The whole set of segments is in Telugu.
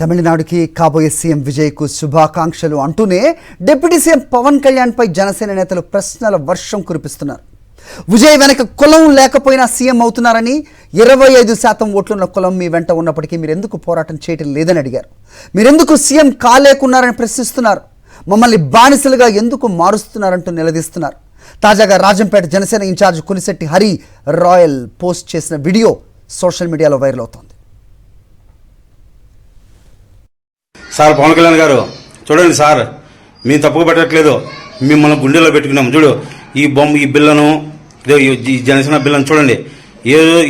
తమిళనాడుకి కాబోయే సీఎం విజయ్కు శుభాకాంక్షలు అంటూనే డిప్యూటీ సీఎం పవన్ కళ్యాణ్పై జనసేన నేతలు ప్రశ్నల వర్షం కురిపిస్తున్నారు. విజయ్ వెనక కులం లేకపోయినా సీఎం అవుతున్నారని, 25% ఓట్లున్న కులం మీ వెంట ఉన్నప్పటికీ మీరెందుకు పోరాటం చేయటం లేదని అడిగారు. మీరెందుకు సీఎం కాలేకున్నారని ప్రశ్నిస్తున్నారు. మమ్మల్ని బానిసలుగా ఎందుకు మారుస్తున్నారంటూ నిలదీస్తున్నారు. తాజాగా రాజంపేట జనసేన ఇన్ఛార్జ్ కునిశెట్టి హరి రాయల్ పోస్ట్ చేసిన వీడియో సోషల్ మీడియాలో వైరల్ అవుతోంది. సార్ పవన్ కళ్యాణ్ గారు చూడండి సార్, మేము తప్పుగా పెట్టట్లేదు, మిమ్మల్ని గుండెలో పెట్టుకున్నాం. చూడు ఈ బిల్లను, ఈ జనసేన బిల్లను చూడండి.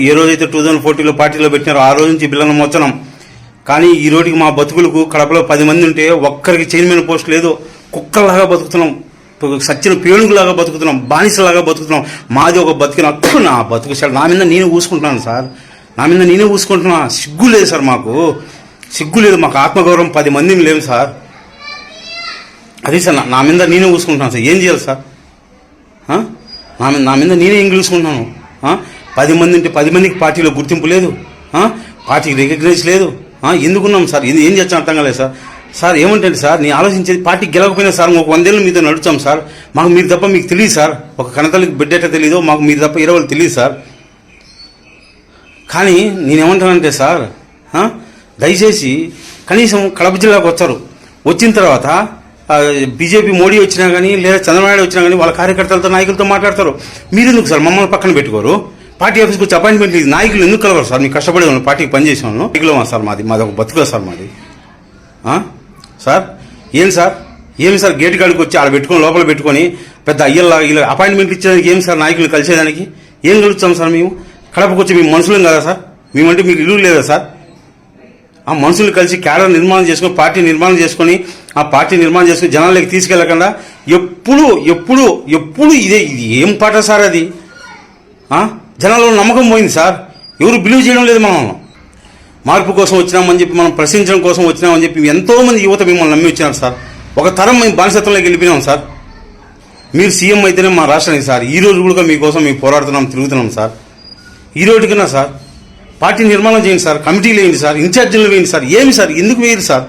ఏ రోజైతే 2014లో పార్టీలో పెట్టినారో ఆ రోజు నుంచి బిల్లను మోస్తున్నాం. కానీ ఈ రోజుకి మా బతుకులకు కడపలో 10 మంది ఉంటే ఒక్కరికి చైర్మన్ పోస్ట్ లేదు. కుక్కల్లాగా బతుకుతున్నాం, సచ్చిన పేణుగులాగా బతుకుతున్నాం, బానిసలాగా బతుకుతున్నాం. మాది ఒక బతికిన హక్కు, నా బతుకు సార్. నా మీద నేనే ఊసుకుంటున్నాను సార్, నా మీద నేనే ఊసుకుంటున్నా. సిగ్గు లేదు సార్, మాకు సిగ్గు లేదు, మాకు ఆత్మగౌరవం 10 మందిని లేవు సార్. అదే సార్, నా మీద నేనే ఊసుకుంటున్నాను సార్. ఏం చేయాలి సార్? నా మీద నేనే ఎంగిలిసుకుంటున్నాను. 10 మంది ఉంటే 10 మందికి పార్టీలో గుర్తింపు లేదు, పార్టీకి రికగ్నైజ్ లేదు. ఎందుకున్నాం సార్? ఏం చేస్తాం అర్థం కాలేదు సార్. సార్ ఏమంటే సార్, నేను ఆలోచించేది పార్టీకి గెలవకపోయినా సార్ ఒక 100 ఏళ్ళు మీతో నడుచాం సార్. మాకు మీరు తప్ప మీకు తెలియదు సార్. ఒక కనతలకి బిడ్డట తెలీదు, మాకు మీరు తప్ప 20 తెలియదు సార్. కానీ నేనేమంటానంటే సార్, దయచేసి కనీసం కడప జిల్లాకు వచ్చారు, వచ్చిన తర్వాత బీజేపీ మోడీ వచ్చినా కానీ లేదా చంద్రబాబు నాయుడు వచ్చినా కానీ వాళ్ళ కార్యకర్తలతో నాయకులతో మాట్లాడతారు. మీరు ఎందుకు సార్ మమ్మల్ని పక్కన పెట్టుకోరు? పార్టీ ఆఫీస్కి వచ్చి అపాయింట్మెంట్ లేదు, నాయకులు ఎందుకు కలవరు సార్? మీకు కష్టపడే వాళ్ళు, పార్టీకి పనిచేసే వాళ్ళు నాయకులు సార్. మాది ఒక బతుకులో సార్ మాది. సార్ ఏం సార్, ఏమి సార్ గేటు కాడికి వచ్చి ఆడ పెట్టుకొని లోపల పెట్టుకొని పెద్ద అయ్యల్లా ఇలా అపాయింట్మెంట్లు ఇచ్చేదానికి ఏమి సార్? నాయకులు కలిసేదానికి ఏం కలుస్తాం సార్? మేము కడపకు వచ్చి మేము మనుషులం కదా సార్? మేమంటే మీకు ఇల్లు లేదా సార్? ఆ మనుషులు కలిసి క్యాడర్ నిర్మాణం చేసుకొని, పార్టీ నిర్మాణం చేసుకొని, ఆ పార్టీ నిర్మాణం చేసుకుని జనాలకి తీసుకెళ్లకుండా ఎప్పుడు ఇది ఏం పాట సార్? అది జనాల్లో నమ్మకం పోయింది సార్. ఎవరు బిలీవ్ చేయడం లేదు. మనం మార్పు కోసం వచ్చినామని చెప్పి, మనం ప్రశ్నించడం కోసం వచ్చినామని చెప్పి ఎంతో మంది యువత మిమ్మల్ని నమ్మి వచ్చినారు సార్. ఒక తరం మేము బానిసత్వంలోకి వెళ్ళిపోయినాం సార్. మీరు సీఎం అయితేనే మా రాష్ట్రానికి సార్. ఈ రోజు కూడా మీకోసం మేము పోరాడుతున్నాం, తిరుగుతున్నాం సార్. ఈ రోజుకన్నా సార్ పార్టీ నిర్మాణం చేయండి సార్, కమిటీలు వేయండి సార్, ఇన్ఛార్జీలు వేయండి సార్. ఏమి సార్, ఎందుకు వేయరు సార్?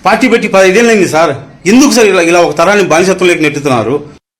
పార్టీ పెట్టి 15 ఏళ్ళు అయింది సార్. ఎందుకు సార్ ఇలా ఒక తరాన్ని బానిసత్వంలోకి నెట్టుతున్నారు?